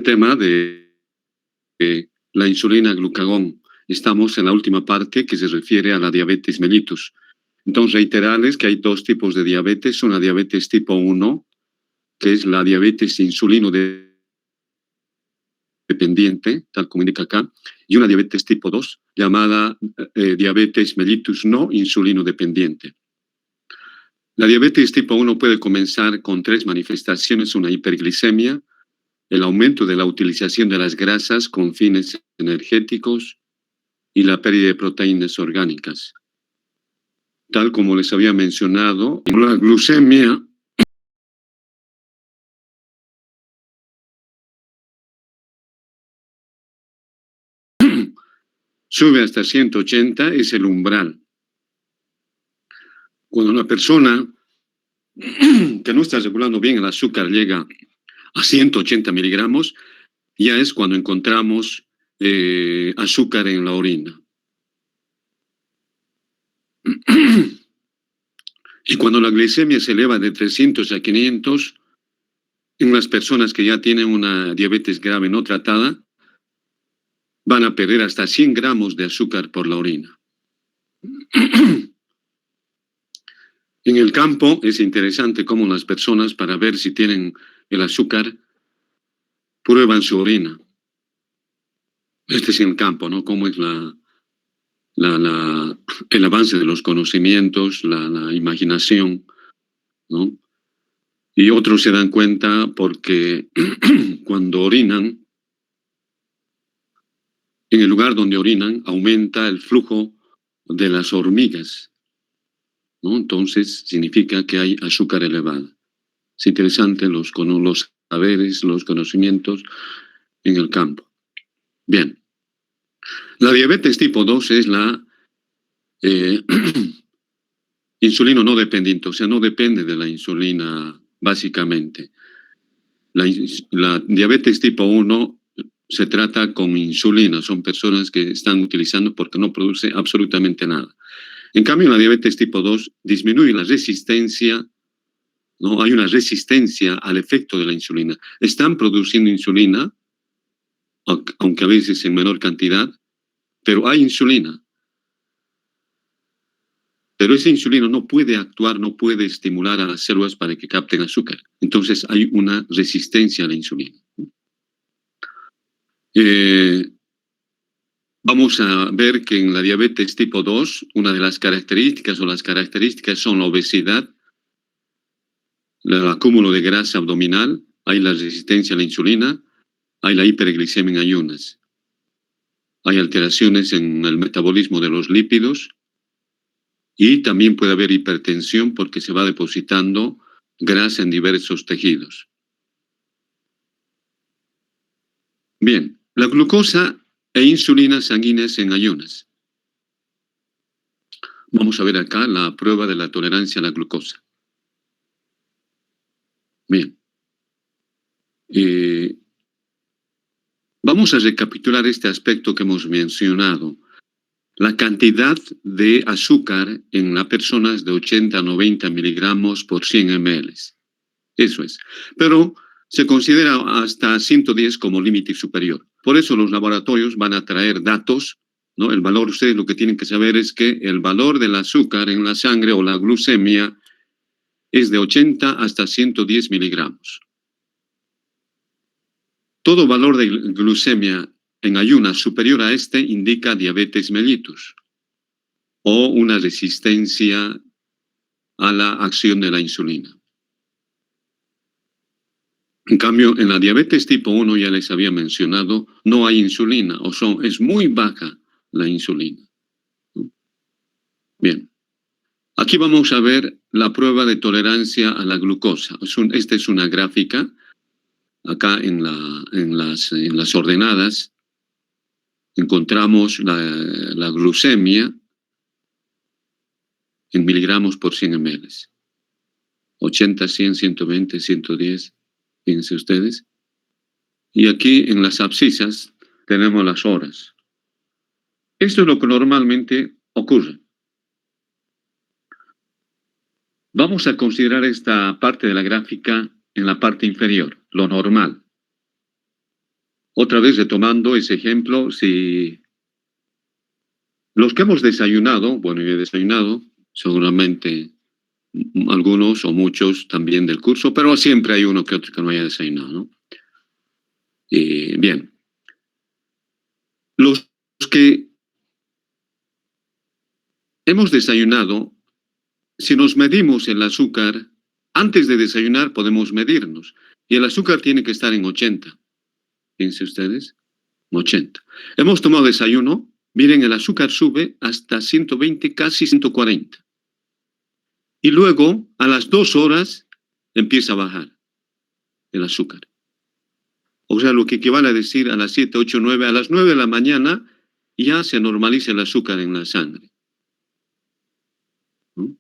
tema de la insulina glucagón. Estamos en la última parte que se refiere a la diabetes mellitus. Entonces, reiterarles que hay dos tipos de diabetes. Una diabetes tipo 1, que es la diabetes insulino dependiente, tal como indica acá, y una diabetes tipo 2, llamada diabetes mellitus no insulino dependiente. La diabetes tipo 1 puede comenzar con tres manifestaciones: una hiperglicemia, el aumento de la utilización de las grasas con fines energéticos y la pérdida de proteínas orgánicas. Tal como les había mencionado, la glucemia sube hasta 180, es el umbral. Cuando una persona que no está regulando bien el azúcar llega a 180 miligramos, ya es cuando encontramos azúcar en la orina. Y cuando la glicemia se eleva de 300 a 500, en las personas que ya tienen una diabetes grave no tratada, van a perder hasta 100 gramos de azúcar por la orina. En el campo es interesante cómo las personas, para ver si tienen el azúcar, prueban su orina. Este es en el campo, ¿no? Cómo es el avance de los conocimientos, la imaginación, ¿no? Y otros se dan cuenta porque cuando orinan, en el lugar donde orinan, aumenta el flujo de las hormigas, ¿no? Entonces significa que hay azúcar elevada. Es interesante los saberes, los conocimientos en el campo. Bien. La diabetes tipo 2 es la insulino no dependiente, o sea, no depende de la insulina básicamente. La diabetes tipo 1 se trata con insulina, son personas que están utilizando porque no produce absolutamente nada. En cambio, la diabetes tipo 2 disminuye la resistencia, ¿no? Hay una resistencia al efecto de la insulina. Están produciendo insulina, aunque a veces en menor cantidad, pero hay insulina. Pero esa insulina no puede actuar, no puede estimular a las células para que capten azúcar. Entonces hay una resistencia a la insulina. Vamos a ver que en la diabetes tipo 2, una de las características son la obesidad, el acúmulo de grasa abdominal, hay la resistencia a la insulina, hay la hiperglicemia en ayunas, hay alteraciones en el metabolismo de los lípidos y también puede haber hipertensión porque se va depositando grasa en diversos tejidos. Bien, la glucosa e insulina sanguíneas en ayunas. Vamos a ver acá la prueba de la tolerancia a la glucosa. Bien. Vamos a recapitular este aspecto que hemos mencionado. La cantidad de azúcar en la persona es de 80 a 90 miligramos por 100 ml. Eso es. Pero se considera hasta 110 como límite superior. Por eso los laboratorios van a traer datos, ¿no? El valor, ustedes lo que tienen que saber es que el valor del azúcar en la sangre o la glucemia es de 80 hasta 110 miligramos. Todo valor de glucemia en ayunas superior a este indica diabetes mellitus o una resistencia a la acción de la insulina. En cambio, en la diabetes tipo 1, ya les había mencionado, no hay insulina, es muy baja la insulina. Bien, aquí vamos a ver la prueba de tolerancia a la glucosa. Esta es una gráfica, acá en las ordenadas, encontramos la glucemia en miligramos por 100 ml. 80, 100, 120, 110, fíjense ustedes. Y aquí en las abscisas tenemos las horas. Esto es lo que normalmente ocurre. Vamos a considerar esta parte de la gráfica en la parte inferior, lo normal. Otra vez retomando ese ejemplo, si los que hemos desayunado, bueno, yo he desayunado, seguramente algunos o muchos también del curso, pero siempre hay uno que otro que no haya desayunado, ¿no? Bien, los que hemos desayunado, si nos medimos el azúcar, antes de desayunar podemos medirnos, y el azúcar tiene que estar en 80. Fíjense ustedes, 80. Hemos tomado desayuno, miren, el azúcar sube hasta 120, casi 140. Y luego, a las 2 horas, empieza a bajar el azúcar. O sea, lo que equivale a decir a las 7, 8, 9, a las 9 de la mañana ya se normaliza el azúcar en la sangre. ¿No?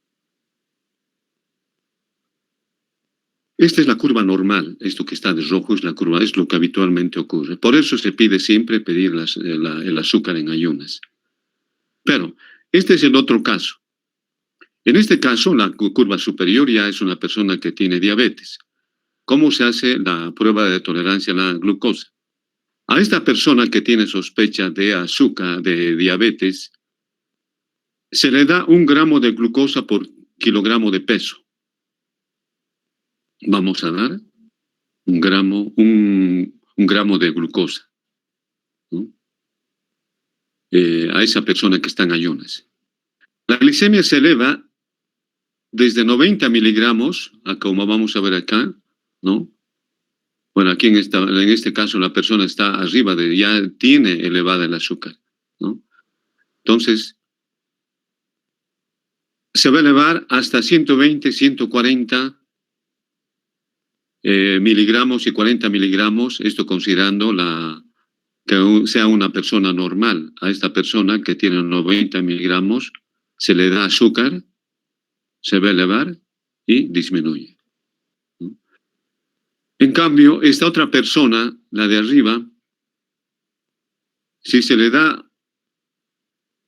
Esta es la curva normal, esto que está de rojo es la curva, es lo que habitualmente ocurre. Por eso se pide siempre pedir el azúcar en ayunas. Pero este es el otro caso. En este caso, la curva superior ya es una persona que tiene diabetes. ¿Cómo se hace la prueba de tolerancia a la glucosa? A esta persona que tiene sospecha de azúcar, de diabetes, se le da 1 gramo de glucosa por kilogramo de peso. Vamos a dar un gramo de glucosa, ¿no? A esa persona que está en ayunas. La glicemia se eleva desde 90 miligramos, a como vamos a ver acá, ¿no? Bueno, aquí en este caso la persona está arriba ya tiene elevada el azúcar, ¿no? Entonces, se va a elevar hasta 120, 140 miligramos y 40 miligramos, esto considerando que sea una persona normal. A esta persona que tiene 90 miligramos se le da azúcar, se va a elevar y disminuye, ¿no? En cambio, esta otra persona, la de arriba, si se le da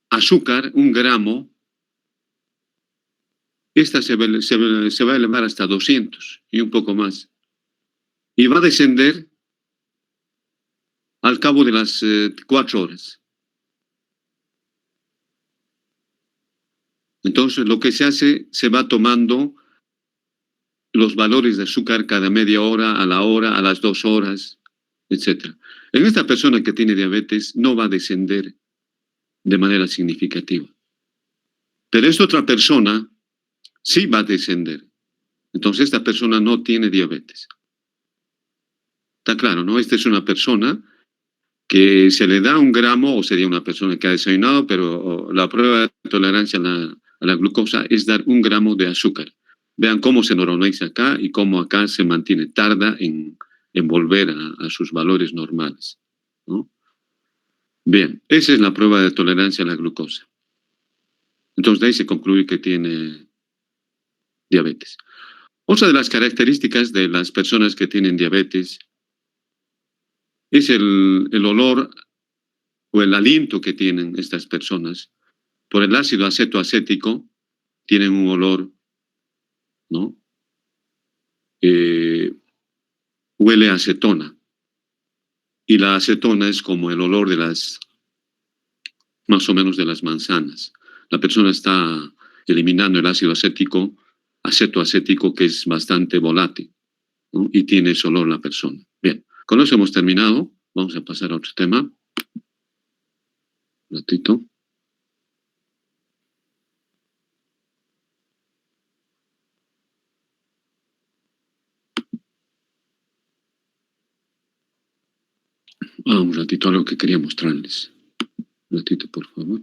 azúcar, 1 gramo, esta se va a elevar hasta 200 y un poco más. Y va a descender al cabo de las 4 horas. Entonces, lo que se hace, se va tomando los valores de azúcar cada media hora, a la hora, a las 2 horas, etc. En esta persona que tiene diabetes no va a descender de manera significativa. Pero esta otra persona sí va a descender. Entonces, esta persona no tiene diabetes. Está claro, ¿no? Esta es una persona que se le da 1 gramo, o sería una persona que ha desayunado, pero la prueba de tolerancia a la glucosa es dar 1 gramo de azúcar. Vean cómo se normaliza acá y cómo acá se mantiene, tarda en volver a sus valores normales, ¿no? Bien, esa es la prueba de tolerancia a la glucosa. Entonces, de ahí se concluye que tiene diabetes. Otra de las características de las personas que tienen diabetes es el olor o el aliento que tienen estas personas. Por el ácido acetoacético tienen un olor, ¿no? Huele a acetona. Y la acetona es como el olor de más o menos de las manzanas. La persona está eliminando el ácido acetoacético, que es bastante volátil, ¿no? Y tiene ese olor la persona. Bien, con eso hemos terminado. Vamos a pasar a otro tema. Un ratito. Un ratito, algo que quería mostrarles. Un ratito, por favor.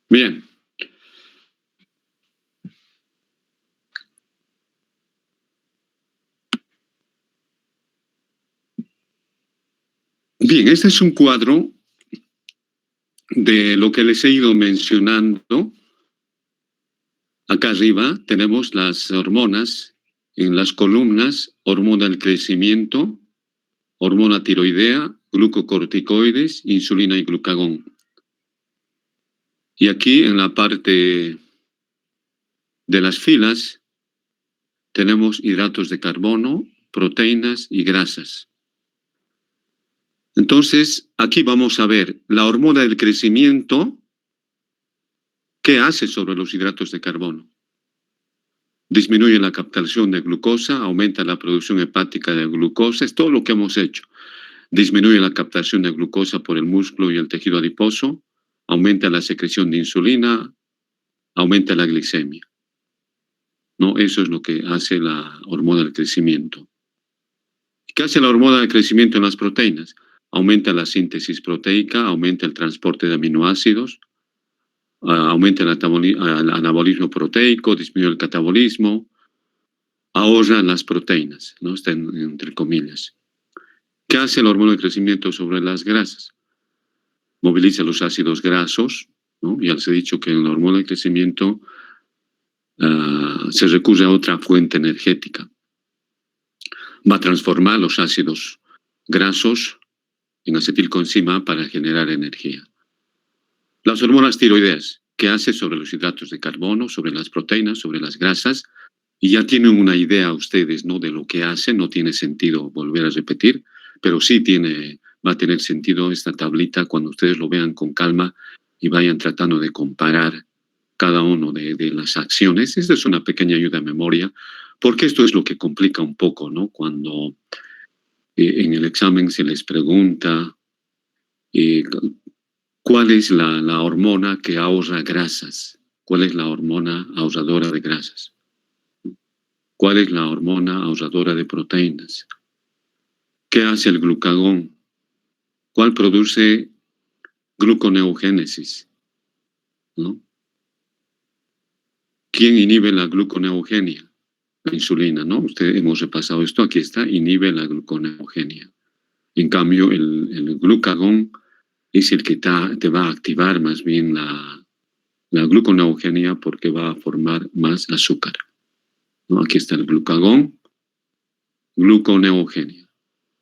Bien. Bien, este es un cuadro de lo que les he ido mencionando. Acá arriba tenemos las hormonas. En las columnas, hormona del crecimiento, hormona tiroidea, glucocorticoides, insulina y glucagón. Y aquí en la parte de las filas tenemos hidratos de carbono, proteínas y grasas. Entonces, aquí vamos a ver la hormona del crecimiento, ¿qué hace sobre los hidratos de carbono? Disminuye la captación de glucosa, aumenta la producción hepática de glucosa, es todo lo que hemos hecho. Disminuye la captación de glucosa por el músculo y el tejido adiposo, aumenta la secreción de insulina, aumenta la glicemia. ¿No? Eso es lo que hace la hormona del crecimiento. ¿Qué hace la hormona del crecimiento en las proteínas? Aumenta la síntesis proteica, aumenta el transporte de aminoácidos, aumenta el anabolismo proteico, disminuye el catabolismo, ahorra las proteínas, ¿no? Está entre comillas. ¿Qué hace la hormona de crecimiento sobre las grasas? Moviliza los ácidos grasos, ¿no? Ya les he dicho que en la hormona de crecimiento se recurre a otra fuente energética. Va a transformar los ácidos grasos en acetilcoenzima para generar energía. Las hormonas tiroideas, ¿qué hace sobre los hidratos de carbono, sobre las proteínas, sobre las grasas? Y ya tienen una idea ustedes, ¿no? De lo que hace, no tiene sentido volver a repetir, pero sí va a tener sentido esta tablita cuando ustedes lo vean con calma y vayan tratando de comparar cada uno de las acciones. Esta es una pequeña ayuda a memoria, porque esto es lo que complica un poco, ¿no? Cuando en el examen se les pregunta eh, cuál es la hormona que ahorra grasas, cuál es la hormona ahorradora de grasas. ¿Cuál es la hormona ahorradora de proteínas? ¿Qué hace el glucagón? ¿Cuál produce gluconeogénesis? ¿No? ¿Quién inhibe la gluconeogenia? La insulina, ¿no? Hemos repasado esto, aquí está, inhibe la gluconeogenia. En cambio, el glucagón es el que te va a activar más bien la gluconeogenia porque va a formar más azúcar, ¿no? Aquí está el glucagón, gluconeogenia.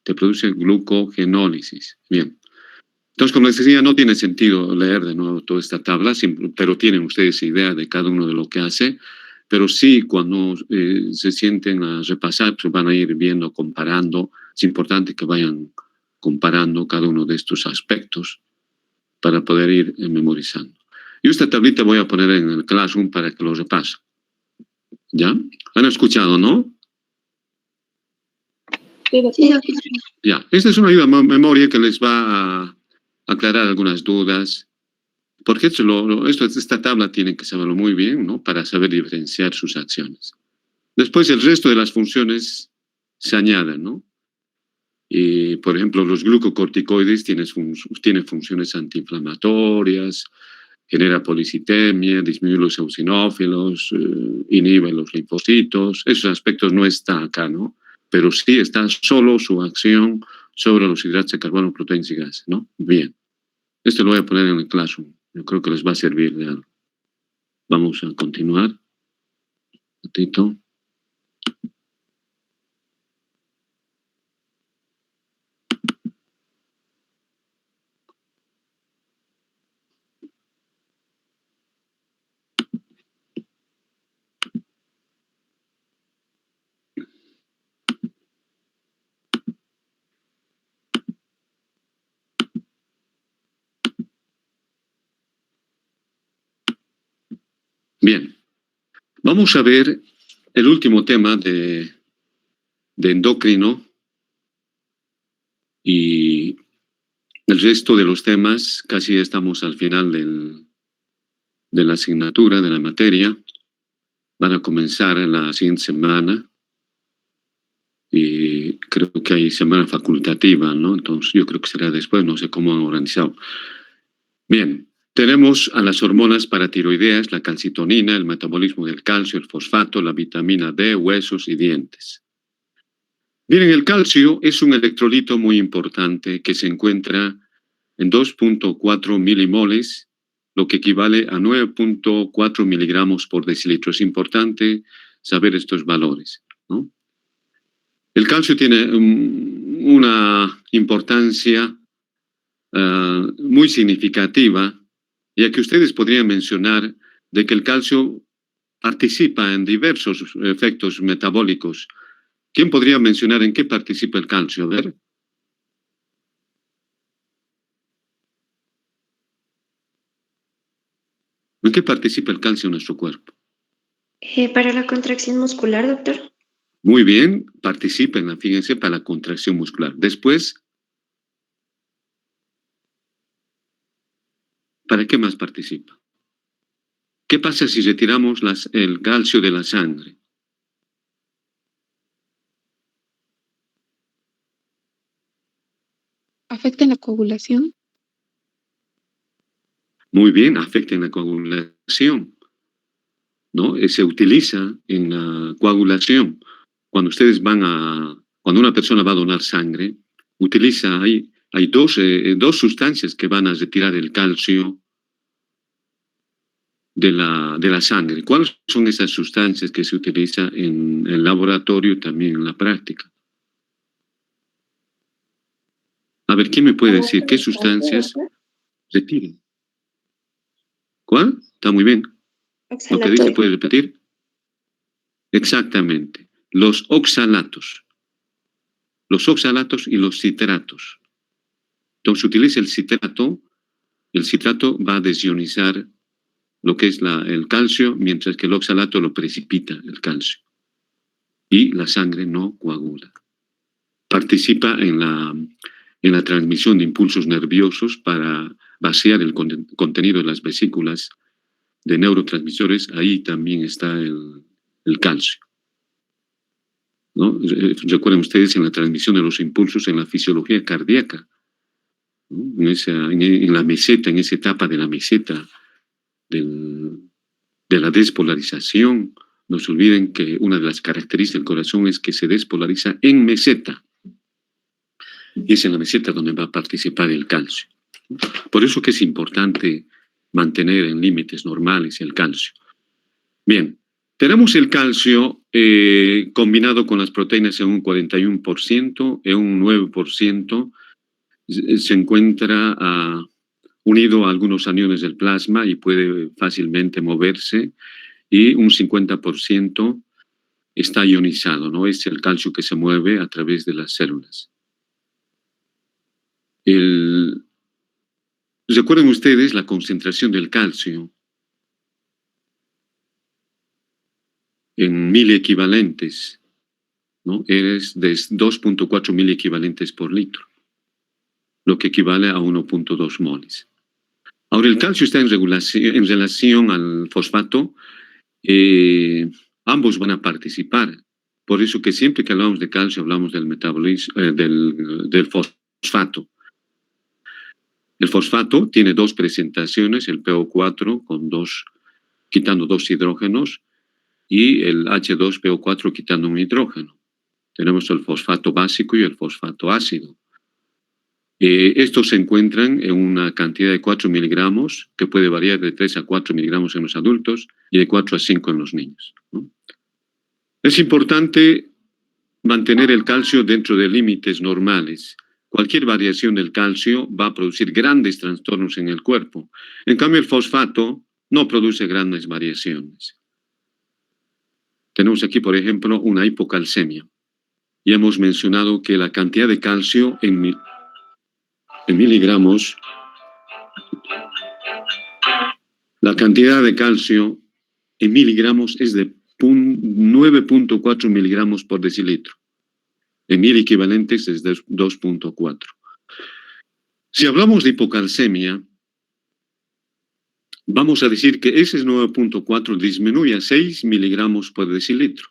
Te produce glucogenólisis. Bien. Entonces, como les decía, no tiene sentido leer de nuevo toda esta tabla, pero tienen ustedes idea de cada uno de lo que hace. Pero sí, cuando se sienten a repasar, pues van a ir viendo, comparando. Es importante que vayan comparando cada uno de estos aspectos para poder ir memorizando. Y esta tablita voy a poner en el Classroom para que lo repasen. ¿Ya? ¿Han escuchado, no? Sí. Ya, esta es una ayuda a memoria que les va a aclarar algunas dudas, porque esta tabla tienen que saberlo muy bien, ¿no? Para saber diferenciar sus acciones. Después el resto de las funciones se añaden, ¿no? Y, por ejemplo, los glucocorticoides tienen funciones antiinflamatorias, genera policitemia, disminuye los eosinófilos, inhibe los linfocitos. Esos aspectos no están acá, ¿no? Pero sí está solo su acción sobre los hidratos de carbono, proteínas y grasas, ¿no? Bien. Esto lo voy a poner en el Classroom. Yo creo que les va a servir de algo. Vamos a continuar. Un ratito. Bien. Vamos a ver el último tema de endocrino y el resto de los temas. Casi estamos al final de la asignatura, de la materia. Van a comenzar la siguiente semana y creo que hay semana facultativa, ¿no? Entonces yo creo que será después, no sé cómo han organizado. Bien, Tenemos a las hormonas paratiroideas, la calcitonina, el metabolismo del calcio, el fosfato, la vitamina D, huesos y dientes. Miren, el calcio es un electrolito muy importante que se encuentra en 2.4 milimoles, lo que equivale a 9.4 miligramos por decilitro. Es importante saber estos valores, ¿no? El calcio tiene una importancia muy significativa, ya que ustedes podrían mencionar de que el calcio participa en diversos efectos metabólicos. ¿Quién podría mencionar en qué participa el calcio? A ver. ¿En qué participa el calcio en nuestro cuerpo? Para la contracción muscular, doctor. Muy bien, participa fíjense, para la contracción muscular. Después, ¿para qué más participa? ¿Qué pasa si retiramos el calcio de la sangre? ¿Afecta en la coagulación? Muy bien, afecta en la coagulación, ¿no? Se utiliza en la coagulación. Cuando cuando una persona va a donar sangre, hay dos sustancias que van a retirar el calcio de la sangre. ¿Cuáles son esas sustancias que se utilizan en el laboratorio y también en la práctica? A ver, ¿quién me puede decir qué sustancias retiran? ¿Cuál? Está muy bien. Lo que dice, ¿puede repetir? Exactamente. Los oxalatos. Los oxalatos y los citratos. Entonces, utiliza el citrato va a desionizar lo que es el calcio, mientras que el oxalato lo precipita, el calcio. Y la sangre no coagula. Participa en la transmisión de impulsos nerviosos para vaciar el contenido de las vesículas de neurotransmisores. Ahí también está el calcio, ¿no? Recuerden ustedes en la transmisión de los impulsos en la fisiología cardíaca, ¿no? En la meseta, en esa etapa de la meseta de la despolarización. No se olviden que una de las características del corazón es que se despolariza en meseta. Y es en la meseta donde va a participar el calcio. Por eso que es importante mantener en límites normales el calcio. Bien, tenemos el calcio combinado con las proteínas en un 41%, en un 9% se encuentra unido a algunos aniones del plasma y puede fácilmente moverse, y un 50% está ionizado, ¿no? Es el calcio que se mueve a través de las células. Recuerden ustedes la concentración del calcio en miliequivalentes, ¿no? Es de 2.4 miliequivalentes por litro, lo que equivale a 1.2 moles. Ahora, el calcio está en relación al fosfato. Ambos van a participar. Por eso que siempre que hablamos de calcio hablamos del metabolismo, del fosfato. El fosfato tiene dos presentaciones, el PO4 quitando dos hidrógenos, y el H2PO4 quitando un hidrógeno. Tenemos el fosfato básico y el fosfato ácido. Estos se encuentran en una cantidad de 4 miligramos, que puede variar de 3 a 4 miligramos en los adultos y de 4 a 5 en los niños, ¿no? Es importante mantener el calcio dentro de límites normales. Cualquier variación del calcio va a producir grandes trastornos en el cuerpo. En cambio, el fosfato no produce grandes variaciones. Tenemos aquí, por ejemplo, una hipocalcemia. Ya hemos mencionado que la cantidad de calcio en miligramos, la cantidad de calcio en miligramos es de 9.4 miligramos por decilitro. En mil equivalentes es de 2.4. Si hablamos de hipocalcemia, vamos a decir que ese 9.4 disminuye a 6 miligramos por decilitro.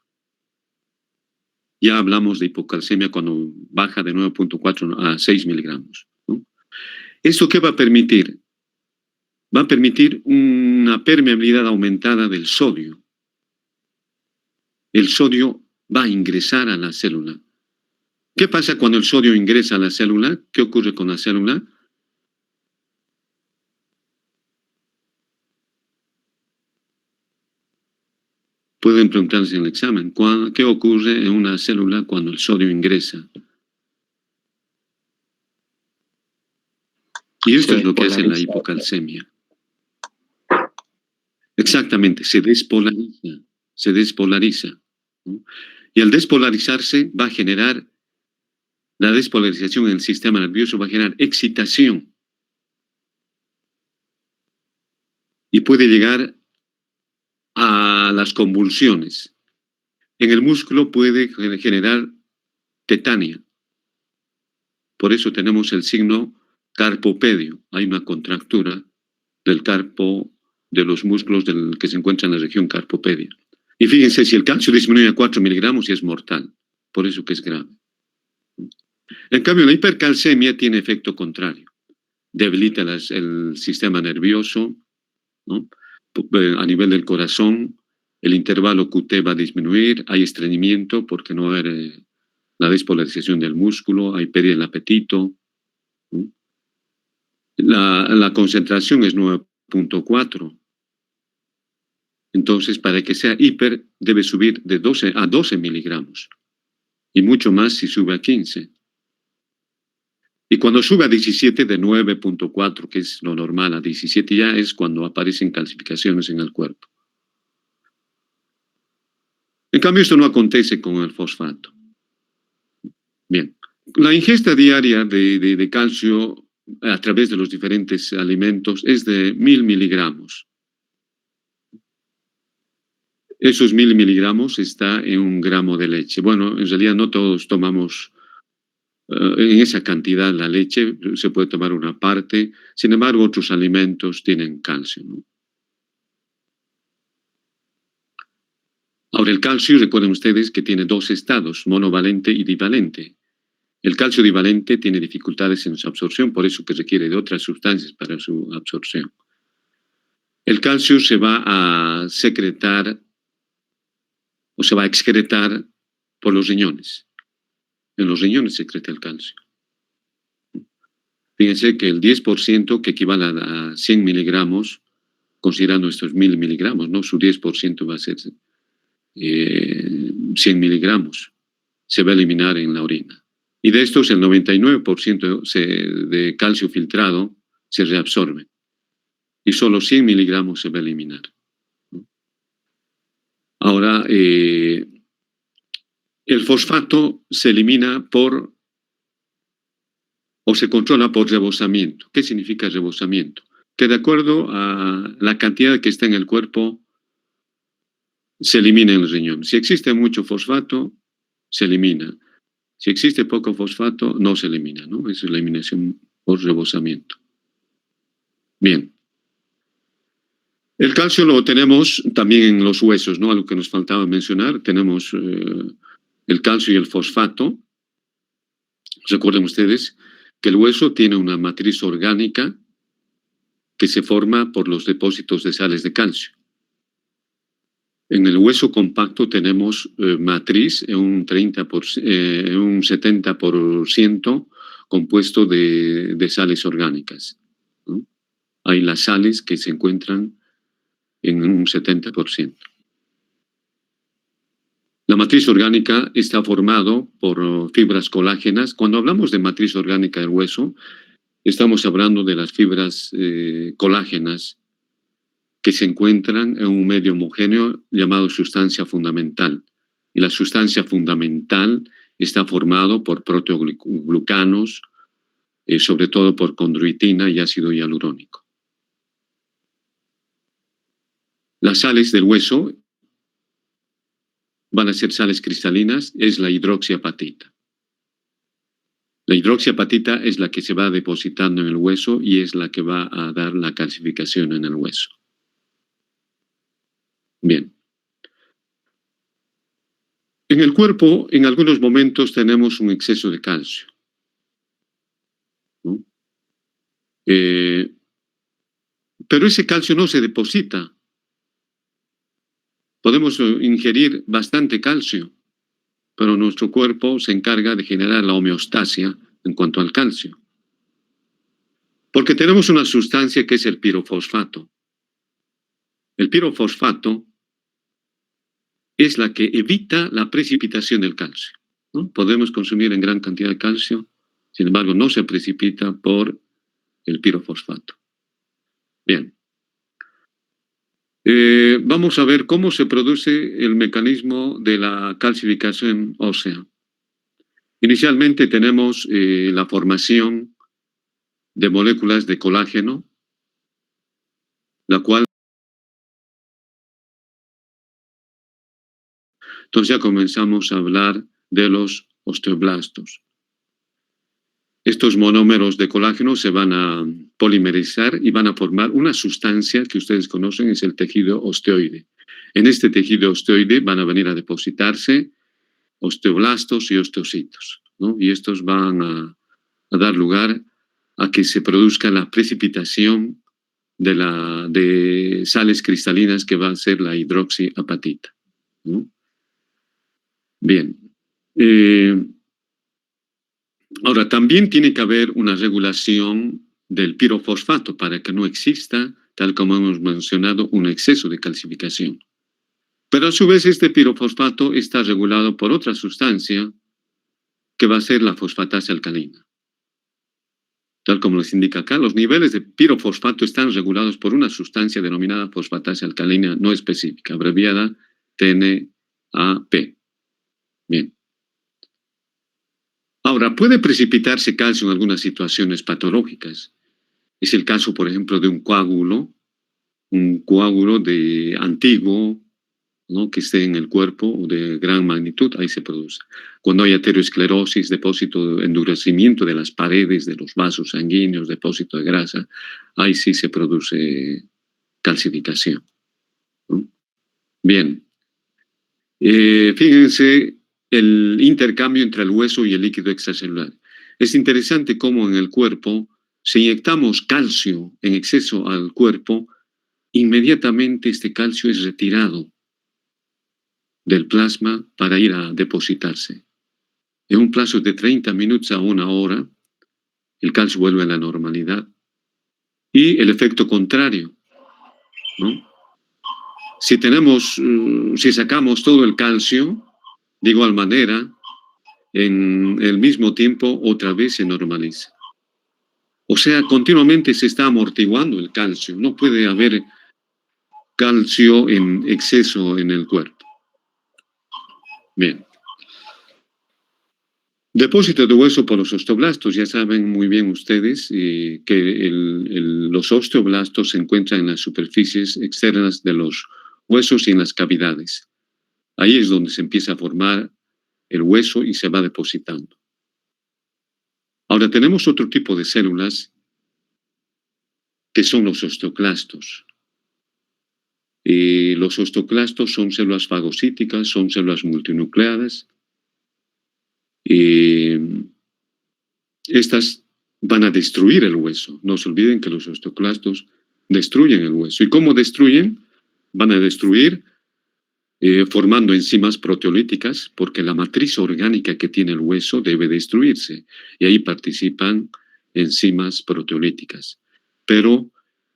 Ya hablamos de hipocalcemia cuando baja de 9.4 a 6 miligramos, ¿no? ¿Esto qué va a permitir? va a permitir una permeabilidad aumentada del sodio. El sodio va a ingresar a la célula. ¿Qué pasa cuando el sodio ingresa a la célula? ¿Qué ocurre con la célula? Pueden preguntarse en el examen, ¿qué ocurre en una célula cuando el sodio ingresa? Y esto es lo que hace la hipocalcemia. Exactamente, se despolariza, ¿no? Y al despolarizarse va a generar, la despolarización en el sistema nervioso va a generar excitación. Y puede llegar a las convulsiones. En el músculo puede generar tetania. Por eso tenemos el signo carpopedio. Hay una contractura del carpo, de los músculos que se encuentra en la región carpopedia. Y fíjense, si el calcio disminuye a 4 miligramos, es mortal. Por eso que es grave. En cambio, la hipercalcemia tiene efecto contrario. Debilita el sistema nervioso, ¿no? A nivel del corazón, el intervalo QT va a disminuir, hay estreñimiento porque no va a haber la despolarización del músculo, hay pérdida del apetito. ¿No? La concentración es 9.4. Entonces, para que sea hiper, debe subir de 12 a 12 miligramos. Y mucho más si sube a 15. Y cuando sube a 17, de 9.4, que es lo normal, a 17 ya es cuando aparecen calcificaciones en el cuerpo. En cambio, esto no acontece con el fosfato. Bien, la ingesta diaria de calcio a través de los diferentes alimentos es de 1000 miligramos. Esos 1000 miligramos está en 1 gramo de leche. Bueno, en realidad no todos tomamos en esa cantidad la leche, se puede tomar una parte. Sin embargo, otros alimentos tienen calcio, ¿no? Ahora, el calcio, recuerden ustedes que tiene 2 estados, monovalente y divalente. El calcio divalente tiene dificultades en su absorción, por eso que requiere de otras sustancias para su absorción. El calcio se va a secretar o se va a excretar por los riñones. En los riñones se excreta el calcio. Fíjense que el 10%, que equivale a 100 miligramos, considerando estos 1000 miligramos, ¿no? Su 10% va a ser 100 miligramos. Se va a eliminar en la orina. Y de estos, el 99% de calcio filtrado se reabsorbe. Y solo 100 miligramos se va a eliminar. Ahora, el fosfato se elimina o se controla por rebosamiento. ¿Qué significa rebosamiento? Que de acuerdo a la cantidad que está en el cuerpo, se elimina en el riñón. Si existe mucho fosfato, se elimina. Si existe poco fosfato, no se elimina, ¿no? Esa es la eliminación por rebosamiento. Bien. El calcio lo tenemos también en los huesos, ¿no? Algo que nos faltaba mencionar. Tenemos el calcio y el fosfato. Recuerden ustedes que el hueso tiene una matriz orgánica que se forma por los depósitos de sales de calcio. En el hueso compacto tenemos matriz en un 70% compuesto de sales orgánicas, ¿no? Hay las sales que se encuentran en un 70%. La matriz orgánica está formado por fibras colágenas. Cuando hablamos de matriz orgánica del hueso, estamos hablando de las fibras colágenas que se encuentran en un medio homogéneo llamado sustancia fundamental. Y la sustancia fundamental está formado por proteoglucanos, sobre todo por condroitina y ácido hialurónico. Las sales del hueso van a ser sales cristalinas, es la hidroxiapatita. La hidroxiapatita es la que se va depositando en el hueso y es la que va a dar la calcificación en el hueso. Bien. En el cuerpo, en algunos momentos tenemos un exceso de calcio, ¿no? Pero ese calcio no se deposita. Podemos ingerir bastante calcio, pero nuestro cuerpo se encarga de generar la homeostasia en cuanto al calcio. Porque tenemos una sustancia que es el pirofosfato. El pirofosfato es la que evita la precipitación del calcio, ¿no? Podemos consumir en gran cantidad de calcio, sin embargo, no se precipita por el pirofosfato. Bien. Vamos a ver cómo se produce el mecanismo de la calcificación ósea. Inicialmente tenemos la formación de moléculas de colágeno, la cual... Entonces ya comenzamos a hablar de los osteoblastos. Estos monómeros de colágeno se van a polimerizar y van a formar una sustancia que ustedes conocen, es el tejido osteoide. En este tejido osteoide van a venir a depositarse osteoblastos y osteocitos, ¿no? Y estos van a dar lugar a que se produzca la precipitación de sales cristalinas que va a ser la hidroxiapatita, ¿no? Bien. Ahora, también tiene que haber una regulación del pirofosfato para que no exista, tal como hemos mencionado, un exceso de calcificación. Pero a su vez este pirofosfato está regulado por otra sustancia que va a ser la fosfatasa alcalina. Tal como les indica acá, los niveles de pirofosfato están regulados por una sustancia denominada fosfatasa alcalina no específica, abreviada TNAP. Bien. Ahora, puede precipitarse calcio en algunas situaciones patológicas. Es el caso, por ejemplo, de un coágulo de antiguo, ¿no?, que esté en el cuerpo o de gran magnitud, ahí se produce. Cuando hay aterosclerosis, depósito, endurecimiento de las paredes de los vasos sanguíneos, depósito de grasa, ahí sí se produce calcificación, ¿no? Bien. Fíjense el intercambio entre el hueso y el líquido extracelular. Es interesante cómo en el cuerpo, si inyectamos calcio en exceso al cuerpo, inmediatamente este calcio es retirado del plasma para ir a depositarse. En un plazo de 30 minutos a 1 hora, el calcio vuelve a la normalidad. Y el efecto contrario, ¿no? Si sacamos todo el calcio, de igual manera, en el mismo tiempo otra vez se normaliza. O sea, continuamente se está amortiguando el calcio. No puede haber calcio en exceso en el cuerpo. Bien. Depósito de hueso por los osteoblastos. Ya saben muy bien ustedes que los osteoblastos se encuentran en las superficies externas de los huesos y en las cavidades. Ahí es donde se empieza a formar el hueso y se va depositando. Ahora tenemos otro tipo de células que son los osteoclastos. Los osteoclastos son células fagocíticas, son células multinucleadas. Estas van a destruir el hueso. No se olviden que los osteoclastos destruyen el hueso. ¿Y cómo destruyen? Van a destruir formando enzimas proteolíticas, porque la matriz orgánica que tiene el hueso debe destruirse, y ahí participan enzimas proteolíticas. Pero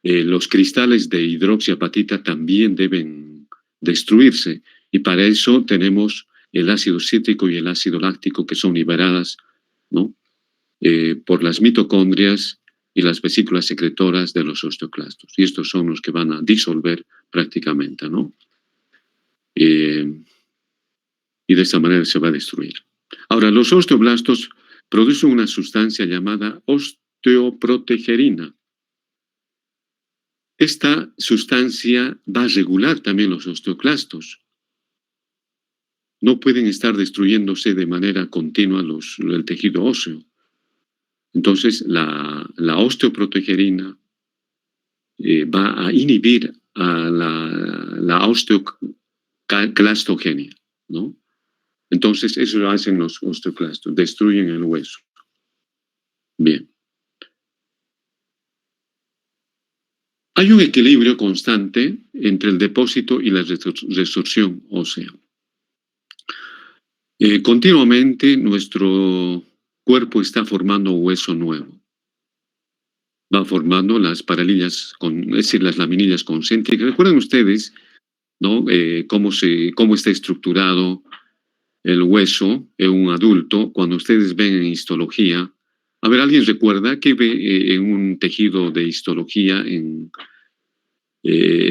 los cristales de hidroxiapatita también deben destruirse, y para eso tenemos el ácido cítrico y el ácido láctico que son liberadas, ¿no?, por las mitocondrias y las vesículas secretoras de los osteoclastos. Y estos son los que van a disolver prácticamente, ¿no? Y de esta manera se va a destruir. Ahora, los osteoblastos producen una sustancia llamada osteoprotegerina. Esta sustancia va a regular también los osteoclastos. No pueden estar destruyéndose de manera continua el tejido óseo. Entonces, la osteoprotegerina va a inhibir a la osteoclastogenia, ¿no? Entonces, eso lo hacen los osteoclastos, destruyen el hueso. Bien. Hay un equilibrio constante entre el depósito y la resorción ósea. Continuamente nuestro cuerpo está formando hueso nuevo. Va formando las paralillas, es decir, las laminillas concéntricas. ¿Recuerdan ustedes, no, cómo está estructurado el hueso en un adulto? Cuando ustedes ven en histología, a ver, ¿alguien recuerda qué ve en un tejido de histología en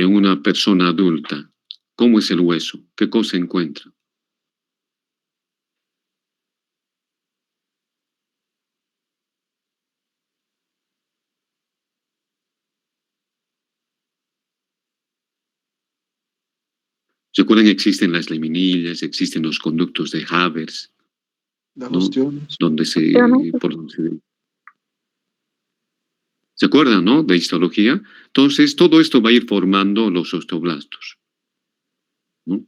una persona adulta? ¿Cómo es el hueso? ¿Qué cosa encuentra? Recuerden, existen las laminillas, existen los conductos de Havers, Las ¿no? ostiones. Por donde ¿se acuerdan, no? De histología. Entonces, todo esto va a ir formando los osteoblastos, ¿no?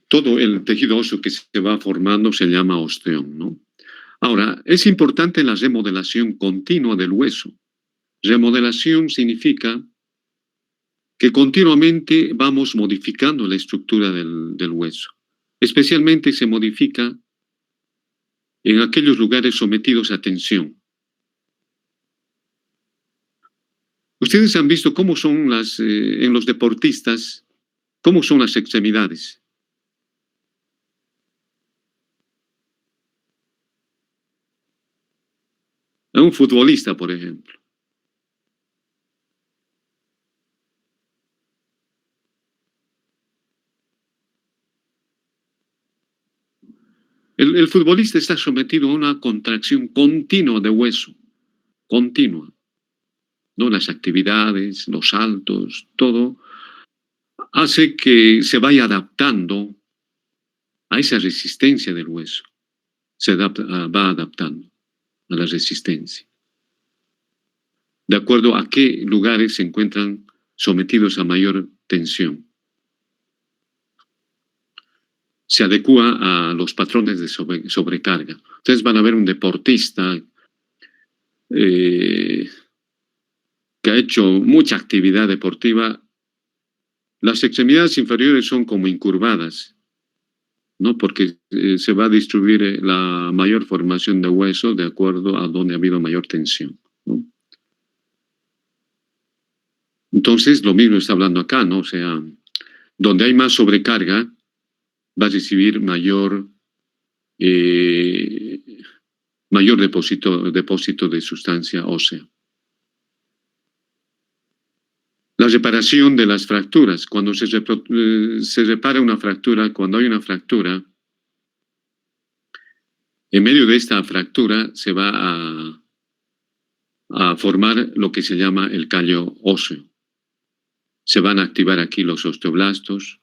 Todo el tejido óseo que se va formando se llama osteón, ¿no? Ahora, es importante la remodelación continua del hueso. Remodelación significa que continuamente vamos modificando la estructura del hueso. Especialmente se modifica en aquellos lugares sometidos a tensión. Ustedes han visto cómo son en los deportistas, cómo son las extremidades. A un futbolista, por ejemplo. El futbolista está sometido a una contracción continua de hueso, continua, ¿no? Las actividades, los saltos, todo hace que se vaya adaptando a esa resistencia del hueso. Va adaptando a la resistencia. De acuerdo a qué lugares se encuentran sometidos a mayor tensión. Se adecua a los patrones de sobrecarga. Ustedes van a ver un deportista que ha hecho mucha actividad deportiva. Las extremidades inferiores son como incurvadas, ¿no? Porque se va a distribuir la mayor formación de hueso de acuerdo a donde ha habido mayor tensión, ¿no? Entonces, lo mismo está hablando acá, ¿no? O sea, donde hay más sobrecarga, va a recibir mayor depósito de sustancia ósea. La reparación de las fracturas. Cuando se repara una fractura, cuando hay una fractura, en medio de esta fractura se va a formar lo que se llama el callo óseo. Se van a activar aquí los osteoblastos,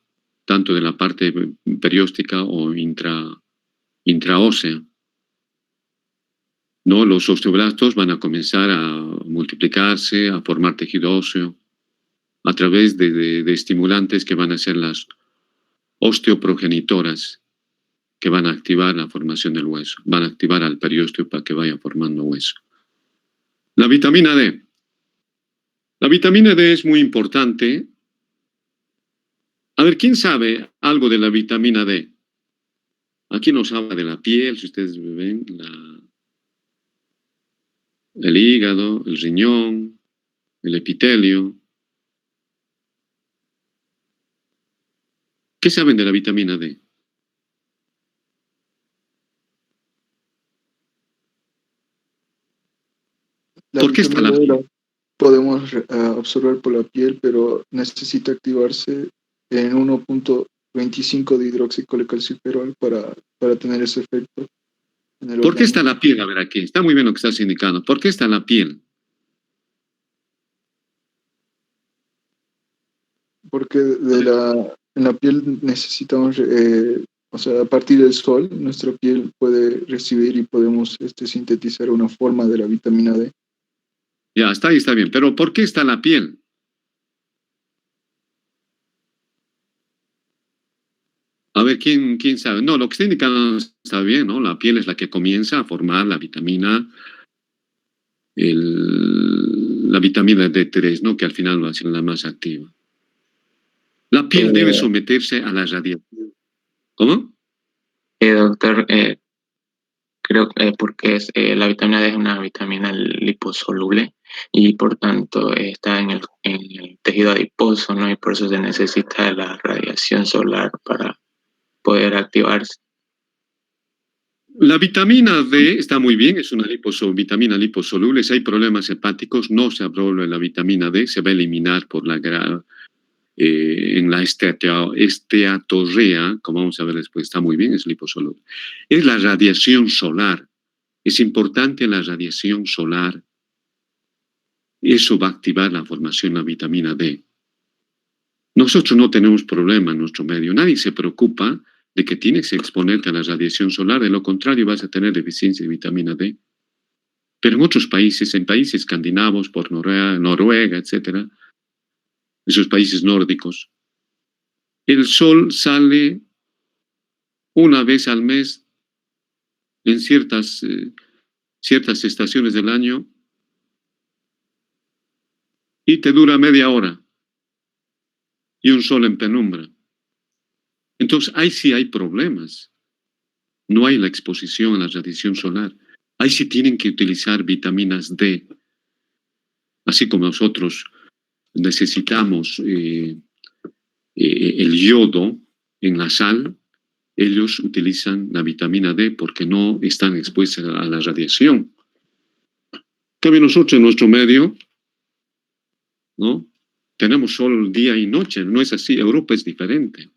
tanto de la parte perióstica o intraósea. ¿No? Los osteoblastos van a comenzar a multiplicarse, a formar tejido óseo, a través de estimulantes que van a ser las osteoprogenitoras, que van a activar la formación del hueso, van a activar al periósteo para que vaya formando hueso. La vitamina D. La vitamina D es muy importante. A ver, ¿quién sabe algo de la vitamina D? Aquí nos habla de la piel, si ustedes ven, el hígado, el riñón, el epitelio. ¿Qué saben de la vitamina D? La ¿Por qué está vitamina la D la piel? podemos absorber por la piel, pero necesita activarse en 1.25 de hidroxicolecalciferol para tener ese efecto en el ¿Por qué está organismo. la piel? A ver, aquí está muy bien lo que estás indicando. ¿Por qué está la piel? Porque en la piel necesitamos, o sea, a partir del sol, nuestra piel puede recibir y podemos sintetizar una forma de la vitamina D. Ya, está ahí, está bien. Pero ¿por qué está la piel? A ver, ¿quién sabe? No, lo que está indicando está bien, ¿no? La piel es la que comienza a formar la vitamina, la vitamina D3, ¿no? Que al final va a ser la más activa. La piel debe someterse a la radiación. ¿Cómo? Doctor, creo que porque la vitamina D es una vitamina liposoluble y por tanto está en el tejido adiposo, ¿no? Y por eso se necesita la radiación solar para poder activarse. La vitamina D está muy bien, es una vitamina liposoluble. Si hay problemas hepáticos, no se absorbe la vitamina D, se va a eliminar por en la esteatorrea, como vamos a ver después, está muy bien, es liposoluble. Es la radiación solar. Es importante la radiación solar. Eso va a activar la formación de la vitamina D. Nosotros no tenemos problema en nuestro medio. Nadie se preocupa de que tienes que exponerte a la radiación solar. De lo contrario, vas a tener deficiencia de vitamina D. Pero en otros países, en países escandinavos, por Noruega, etcétera, esos países nórdicos, el sol sale una vez al mes en ciertas estaciones del año y te dura media hora y un sol en penumbra. Entonces, ahí sí hay problemas. No hay la exposición a la radiación solar. Ahí sí tienen que utilizar vitaminas D. Así como nosotros necesitamos el yodo en la sal, ellos utilizan la vitamina D porque no están expuestos a la radiación. También nosotros en nuestro medio, ¿no? Tenemos sol día y noche, no es así. Europa es diferente.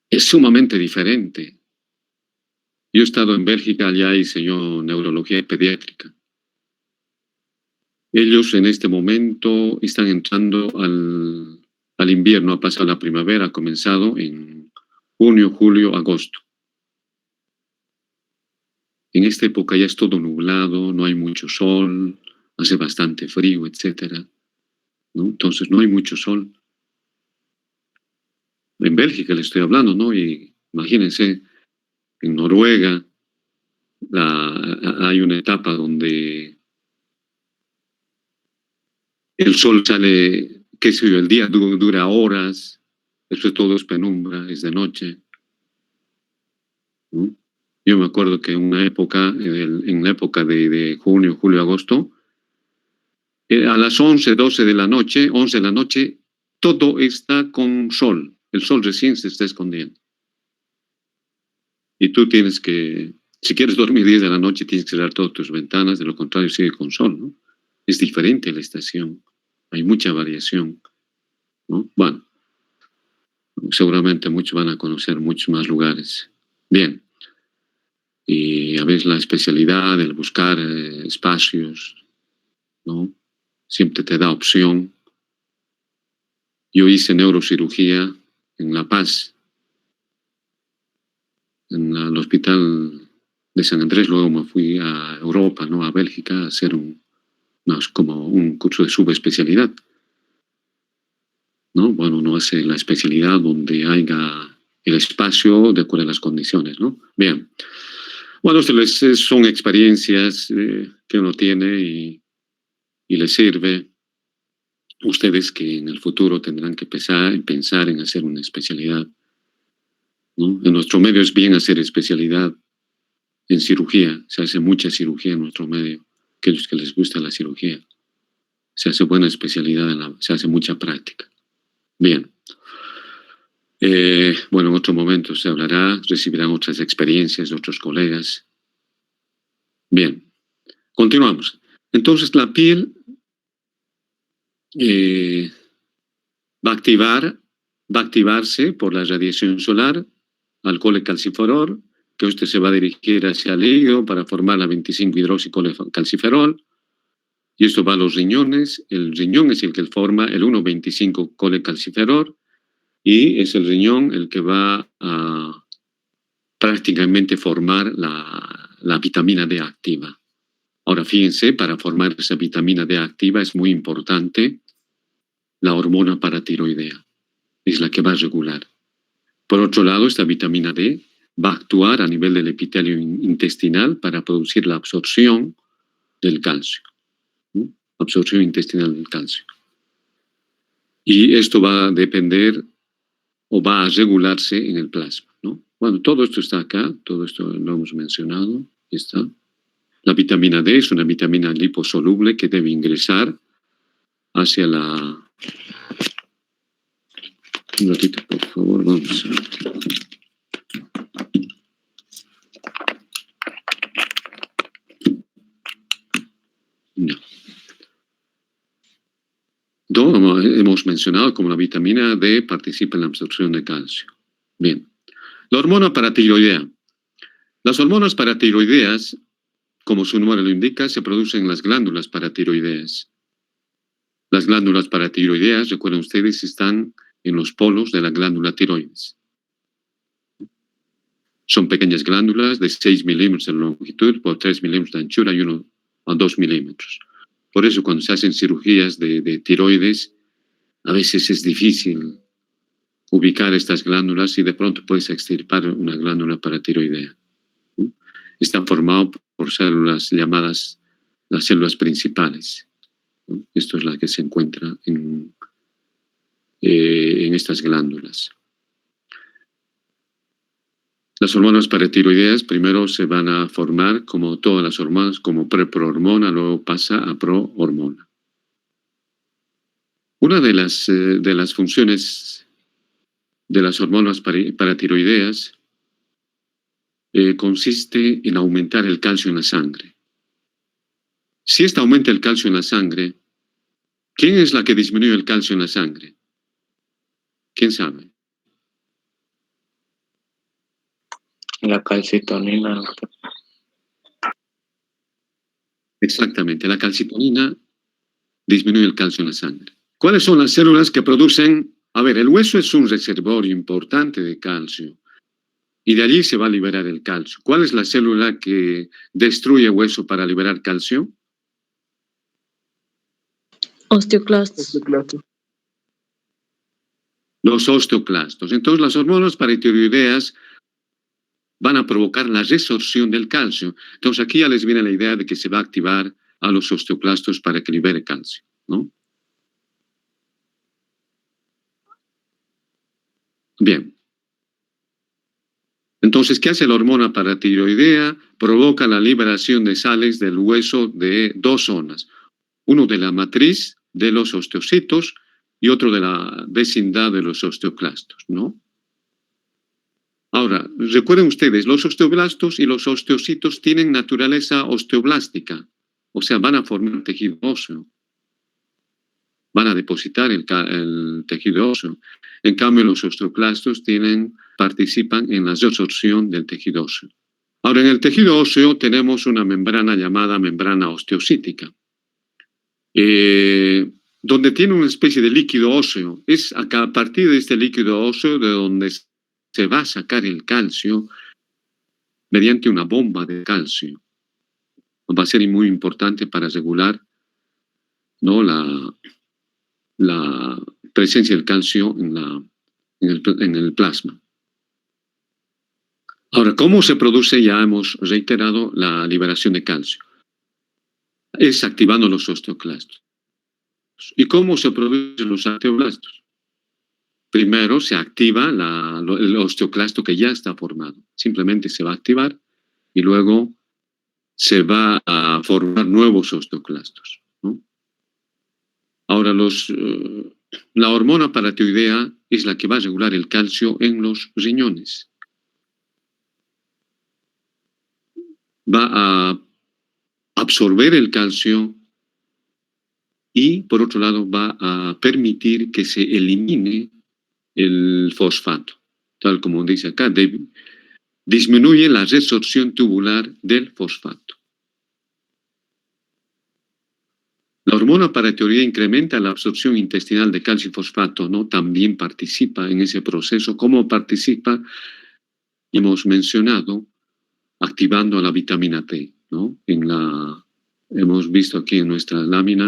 Es sumamente diferente. Yo he estado en Bélgica, allá hice yo neurología pediátrica. Ellos en este momento están entrando al invierno, ha pasado la primavera, ha comenzado en junio, julio, agosto. En esta época ya es todo nublado, no hay mucho sol, hace bastante frío, etcétera, ¿no? Entonces no hay mucho sol. En Bélgica le estoy hablando, ¿no? Y imagínense, en Noruega hay una etapa donde el sol sale, qué sé yo, el día dura horas, después todo es penumbra, es de noche, ¿no? Yo me acuerdo que en la época de junio, julio, agosto, a las 11, 12 de la noche, 11 de la noche, todo está con sol. El sol recién se está escondiendo. Y tú tienes que, si quieres dormir 10 de la noche, tienes que cerrar todas tus ventanas, de lo contrario sigue con sol, ¿no? Es diferente la estación. Hay mucha variación, ¿no? Bueno, seguramente muchos van a conocer muchos más lugares. Bien. Y a veces la especialidad, el buscar espacios, ¿no? Siempre te da opción. Yo hice neurocirugía en La Paz, en el hospital de San Andrés. Luego me fui a Europa, ¿no? A Bélgica, a hacer como un curso de subespecialidad, ¿no? Bueno, uno hace la especialidad donde haya el espacio de acuerdo a las condiciones, ¿no? Bien. Bueno, son experiencias que uno tiene y les sirve. Ustedes que en el futuro tendrán que pensar en hacer una especialidad, ¿no? En nuestro medio es bien hacer especialidad en cirugía. Se hace mucha cirugía en nuestro medio. Aquellos que les gusta la cirugía. Se hace buena especialidad, se hace mucha práctica. Bien. Bueno, en otro momento se hablará, recibirán otras experiencias de otros colegas. Bien. Continuamos. Entonces la piel va a activarse por la radiación solar, alcohol calciferol, que usted se va a dirigir hacia el hígado para formar la 25-hidroxicalciferol, y esto va a los riñones. El riñón es el que forma el 1,25-colecalciferol, y es el riñón el que va a prácticamente formar la vitamina D activa. Ahora, fíjense, para formar esa vitamina D activa es muy importante la hormona paratiroidea. Es la que va a regular. Por otro lado, esta vitamina D va a actuar a nivel del epitelio intestinal para producir la absorción del calcio. absorción intestinal del calcio. Y esto va a depender o va a regularse en el plasma, ¿no? Bueno, todo esto está acá, todo esto lo hemos mencionado, aquí está. La vitamina D es una vitamina liposoluble que debe ingresar hacia la... Un ratito, por favor, vamos a... No. Hemos mencionado como la vitamina D participa en la absorción de calcio. Bien. La hormona paratiroidea. Las hormonas paratiroideas, como su nombre lo indica, se producen en las glándulas paratiroideas. Las glándulas paratiroideas, recuerden ustedes, están en los polos de la glándula tiroides. Son pequeñas glándulas de 6 milímetros de longitud por 3 milímetros de anchura y 1 a 2 milímetros. Por eso cuando se hacen cirugías de tiroides, a veces es difícil ubicar estas glándulas y de pronto puedes extirpar una glándula paratiroidea. Está formado por células llamadas las células principales. Esto es la que se encuentra en estas glándulas. Las hormonas paratiroideas primero se van a formar, como todas las hormonas, como preprohormona, luego pasa a prohormona. Una de las funciones de las hormonas paratiroideas consiste en aumentar el calcio en la sangre. Si esta aumenta el calcio en la sangre, ¿quién es la que disminuye el calcio en la sangre? ¿Quién sabe? La calcitonina. Exactamente, la calcitonina disminuye el calcio en la sangre. ¿Cuáles son las células que producen? A ver, el hueso es un reservorio importante de calcio y de allí se va a liberar el calcio. ¿Cuál es la célula que destruye hueso para liberar calcio? Osteoclastos. Osteoclastos. Los osteoclastos. Entonces las hormonas paratiroideas van a provocar la resorción del calcio. Entonces aquí ya les viene la idea de que se va a activar a los osteoclastos para que libere calcio, ¿no? Bien. Entonces, ¿qué hace la hormona paratiroidea? Provoca la liberación de sales del hueso de dos zonas. Uno de la matriz de los osteocitos y otro de la vecindad de los osteoclastos, ¿no? Ahora, recuerden ustedes, los osteoblastos y los osteocitos tienen naturaleza osteoblástica, o sea, van a formar tejido óseo, van a depositar el tejido óseo. En cambio, los osteoclastos participan en la resorción del tejido óseo. Ahora, en el tejido óseo tenemos una membrana llamada membrana osteocítica, donde tiene una especie de líquido óseo. Es acá, a partir de este líquido óseo de donde se va a sacar el calcio mediante una bomba de calcio. Va a ser muy importante para regular, ¿no?, la presencia del calcio en el plasma. Ahora, ¿cómo se produce? Ya hemos reiterado la liberación de calcio. Es activando los osteoclastos. ¿Y cómo se producen los osteoblastos? Primero se activa el osteoclasto que ya está formado. Simplemente se va a activar y luego se va a formar nuevos osteoclastos, ¿no? Ahora, la hormona paratiroidea es la que va a regular el calcio en los riñones. Va a absorber el calcio y, por otro lado, va a permitir que se elimine el fosfato, tal como dice acá, disminuye la resorción tubular del fosfato. La hormona paratiroidea incrementa la absorción intestinal de calcio y fosfato, ¿no? También participa en ese proceso. ¿Cómo participa? Hemos mencionado activando la vitamina T, ¿no? Hemos visto aquí en nuestra lámina.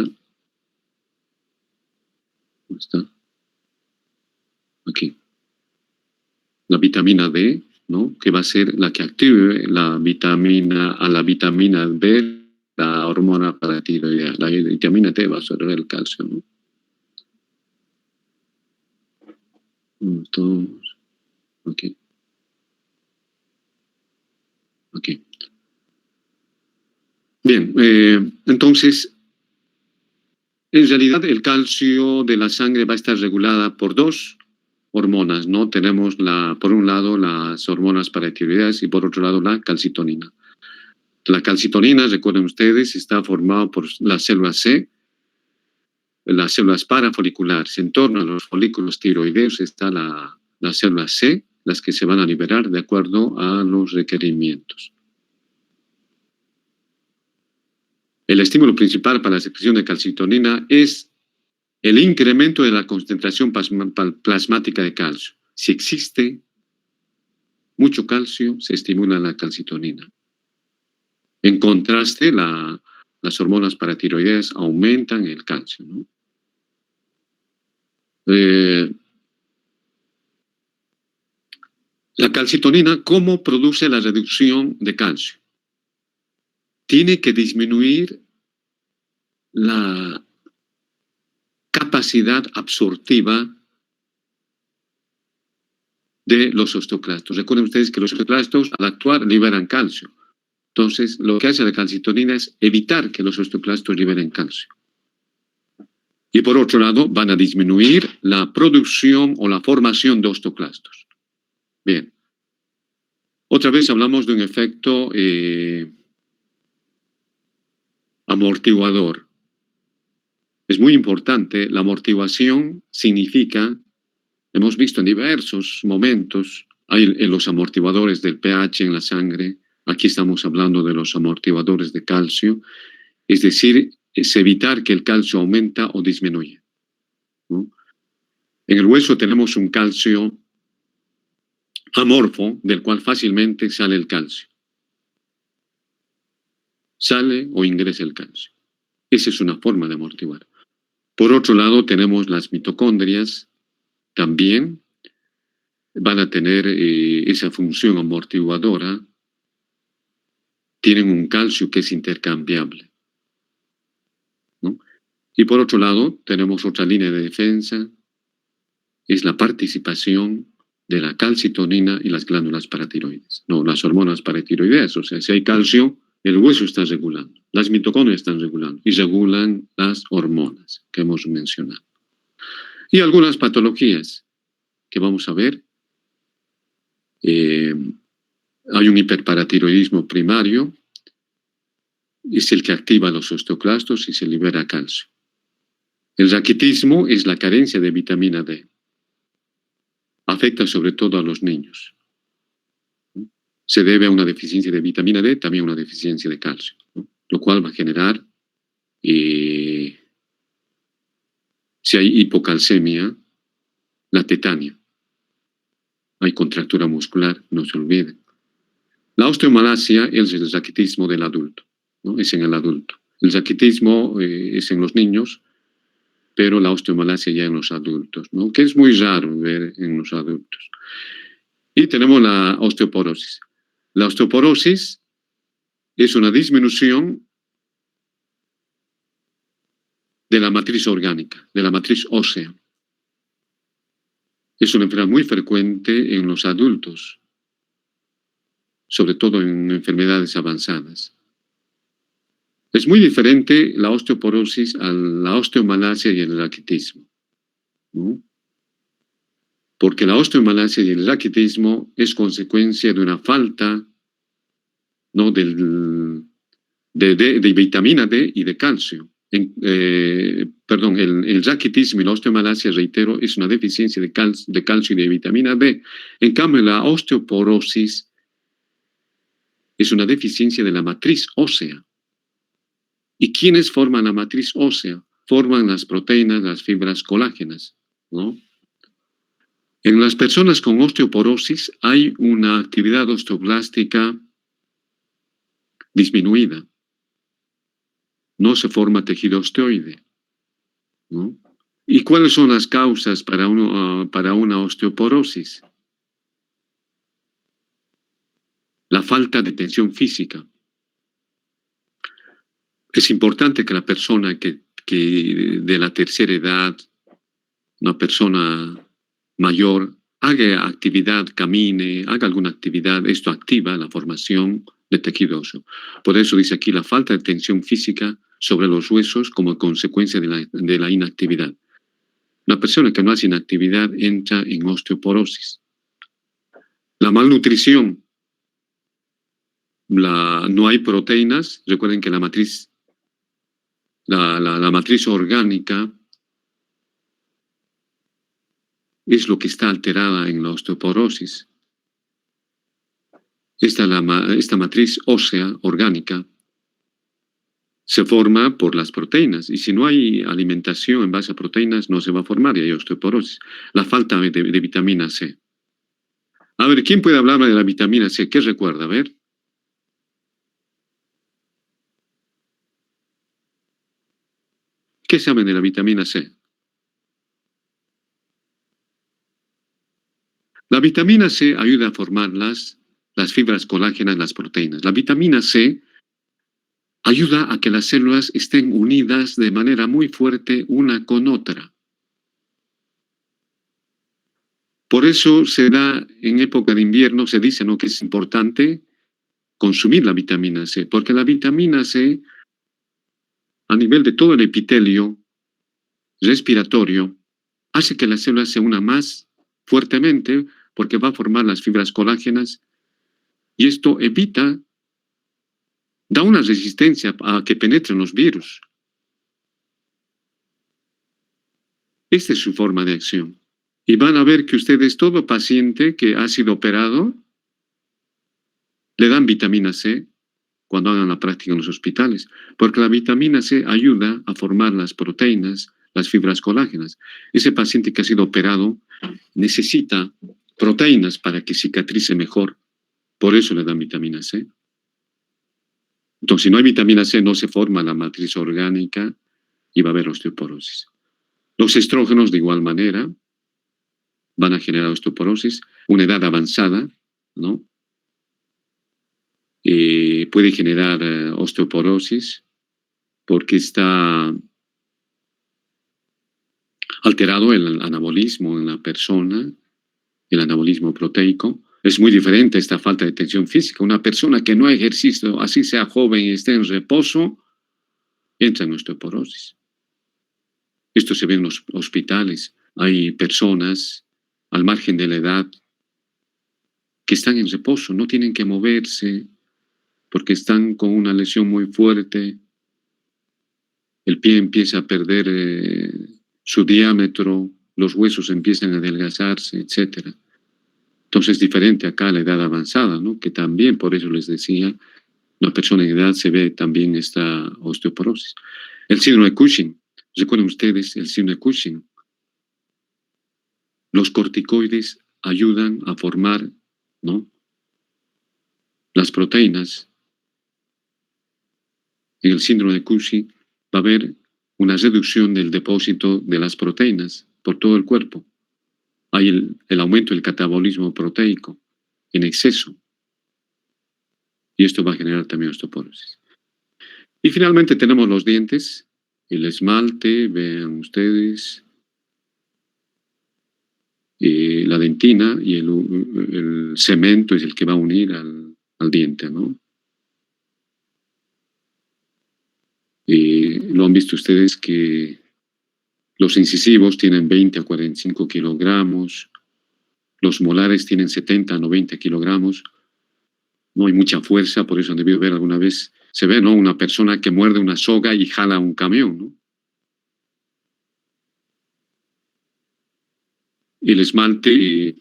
¿Dónde está? Aquí. La vitamina D, ¿no?, que va a ser la que active a la vitamina B, la hormona paratiroidea. La vitamina D va a absorber el calcio, ¿no? 1, 2, ok. Ok. Bien, entonces, en realidad el calcio de la sangre va a estar regulada por dos hormonas, ¿no? Tenemos por un lado las hormonas paratiroideas y por otro lado la calcitonina. La calcitonina, recuerden ustedes, está formada por las células C, las células parafoliculares. En torno a los folículos tiroideos está las células C, las que se van a liberar de acuerdo a los requerimientos. El estímulo principal para la secreción de calcitonina es el incremento de la concentración plasmática de calcio. Si existe mucho calcio, se estimula la calcitonina. En contraste, las hormonas paratiroideas aumentan el calcio, ¿no? La calcitonina, ¿cómo produce la reducción de calcio? Tiene que disminuir la capacidad absortiva de los osteoclastos. Recuerden ustedes que los osteoclastos, al actuar, liberan calcio. Entonces, lo que hace la calcitonina es evitar que los osteoclastos liberen calcio. Y por otro lado, van a disminuir la producción o la formación de osteoclastos. Bien. Otra vez hablamos de un efecto amortiguador. Es muy importante, la amortiguación significa, hemos visto en diversos momentos, hay los amortiguadores del pH en la sangre, aquí estamos hablando de los amortiguadores de calcio, es decir, es evitar que el calcio aumenta o disminuya, ¿no? En el hueso tenemos un calcio amorfo, del cual fácilmente sale el calcio. Sale o ingresa el calcio. Esa es una forma de amortiguar. Por otro lado, tenemos las mitocondrias, también van a tener esa función amortiguadora, tienen un calcio que es intercambiable, ¿no? Y por otro lado, tenemos otra línea de defensa, es la participación de la calcitonina y las glándulas paratiroides, no, las hormonas paratiroideas, o sea, si hay calcio, el hueso está regulando, las mitocondrias están regulando y regulan las hormonas que hemos mencionado. Y algunas patologías que vamos a ver. Hay un hiperparatiroidismo primario, es el que activa los osteoclastos y se libera calcio. El raquitismo es la carencia de vitamina D. Afecta sobre todo a los niños. Se debe a una deficiencia de vitamina D, también a una deficiencia de calcio, ¿no? Lo cual va a generar, si hay hipocalcemia, la tetania. Hay contractura muscular, no se olviden. La osteomalacia es el raquitismo del adulto, ¿no? Es en el adulto. El raquitismo es en los niños, pero la osteomalacia ya en los adultos, ¿no? Que es muy raro ver en los adultos. Y tenemos la osteoporosis. La osteoporosis es una disminución de la matriz orgánica, de la matriz ósea. Es una enfermedad muy frecuente en los adultos, sobre todo en enfermedades avanzadas. Es muy diferente la osteoporosis a la osteomalacia y el raquitismo, ¿no? Porque la osteomalacia y el raquitismo es consecuencia de una falta, ¿no?, de vitamina D y de calcio. Perdón, el raquitismo y la osteomalacia, reitero, es una deficiencia de calcio y de vitamina D. En cambio, la osteoporosis es una deficiencia de la matriz ósea. ¿Y quiénes forman la matriz ósea? Forman las proteínas, las fibras colágenas, ¿no? En las personas con osteoporosis hay una actividad osteoblástica disminuida. No se forma tejido osteoide, ¿no? ¿Y cuáles son las causas para una osteoporosis? La falta de tensión física. Es importante que la persona que de la tercera edad, una persona mayor, haga actividad, camine, haga alguna actividad. Esto activa la formación de tejido óseo. Por eso dice aquí la falta de tensión física sobre los huesos como consecuencia de la inactividad. Una persona que no hace inactividad entra en osteoporosis. La malnutrición. No hay proteínas. Recuerden que la matriz orgánica es lo que está alterada en la osteoporosis. Esta matriz ósea orgánica se forma por las proteínas, y si no hay alimentación en base a proteínas no se va a formar y hay osteoporosis. La falta de vitamina C. A ver, ¿quién puede hablarme de la vitamina C? ¿Qué recuerda? A ver. ¿Qué saben de la vitamina C? La vitamina C ayuda a formar las fibras colágenas, las proteínas. La vitamina C ayuda a que las células estén unidas de manera muy fuerte una con otra. Por eso se da en época de invierno, se dice, ¿no?, que es importante consumir la vitamina C, porque la vitamina C, a nivel de todo el epitelio respiratorio, hace que las células se unan más fuertemente porque va a formar las fibras colágenas, y esto da una resistencia a que penetren los virus. Esta es su forma de acción. Y van a ver que ustedes, todo paciente que ha sido operado, le dan vitamina C cuando hagan la práctica en los hospitales, porque la vitamina C ayuda a formar las proteínas, las fibras colágenas. Ese paciente que ha sido operado necesita proteínas para que cicatrice mejor, por eso le dan vitamina C. Entonces, si no hay vitamina C, no se forma la matriz orgánica y va a haber osteoporosis. Los estrógenos, de igual manera, van a generar osteoporosis. Una edad avanzada, ¿no?, puede generar osteoporosis porque está alterado el anabolismo en la persona, el anabolismo proteico. Es muy diferente esta falta de tensión física. Una persona que no ha ejercicio, así sea joven y esté en reposo, entra en osteoporosis. Esto se ve en los hospitales. Hay personas al margen de la edad que están en reposo, no tienen que moverse porque están con una lesión muy fuerte. El pie empieza a perder su diámetro, los huesos empiezan a adelgazarse, etc. Entonces es diferente acá a la edad avanzada, ¿no?, que también, por eso les decía, una persona en edad se ve también esta osteoporosis. El síndrome de Cushing. ¿Recuerdan ustedes el síndrome de Cushing? Los corticoides ayudan a formar, ¿no?, las proteínas. En el síndrome de Cushing va a haber una reducción del depósito de las proteínas por todo el cuerpo. Hay el aumento del catabolismo proteico en exceso. Y esto va a generar también osteoporosis. Y finalmente tenemos los dientes, el esmalte, vean ustedes, la dentina, y el cemento es el que va a unir al diente, ¿no? Lo han visto ustedes que los incisivos tienen 20 a 45 kilogramos, los molares tienen 70 a 90 kilogramos, no hay mucha fuerza, por eso han debido ver alguna vez, se ve, ¿no?, una persona que muerde una soga y jala un camión, ¿no? El esmalte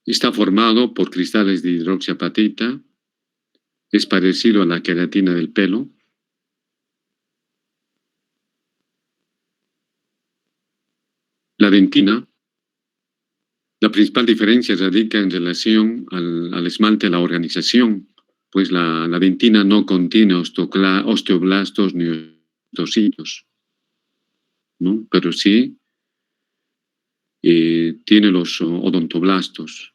está formado por cristales de hidroxiapatita, es parecido a la queratina del pelo. La dentina, la principal diferencia radica en relación al esmalte, a la organización, pues la dentina no contiene osteoblastos ni osteocitos, ¿no?, pero sí tiene los odontoblastos,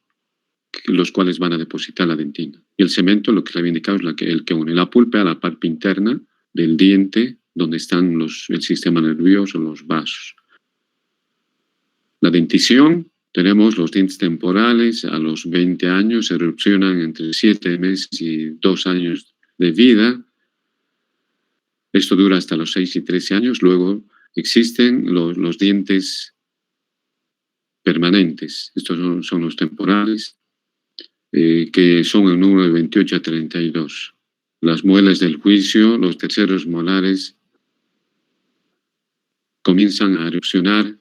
los cuales van a depositar la dentina. Y el cemento, lo que le había indicado, es el que une la pulpa a la parte interna del diente, donde están el sistema nervioso, los vasos. La dentición, tenemos los dientes temporales, a los 20 años se erupcionan entre 7 meses y 2 años de vida. Esto dura hasta los 6 y 13 años. Luego existen los dientes permanentes. Estos son los temporales, que son en número de 28 a 32. Las muelas del juicio, los terceros molares, comienzan a erupcionar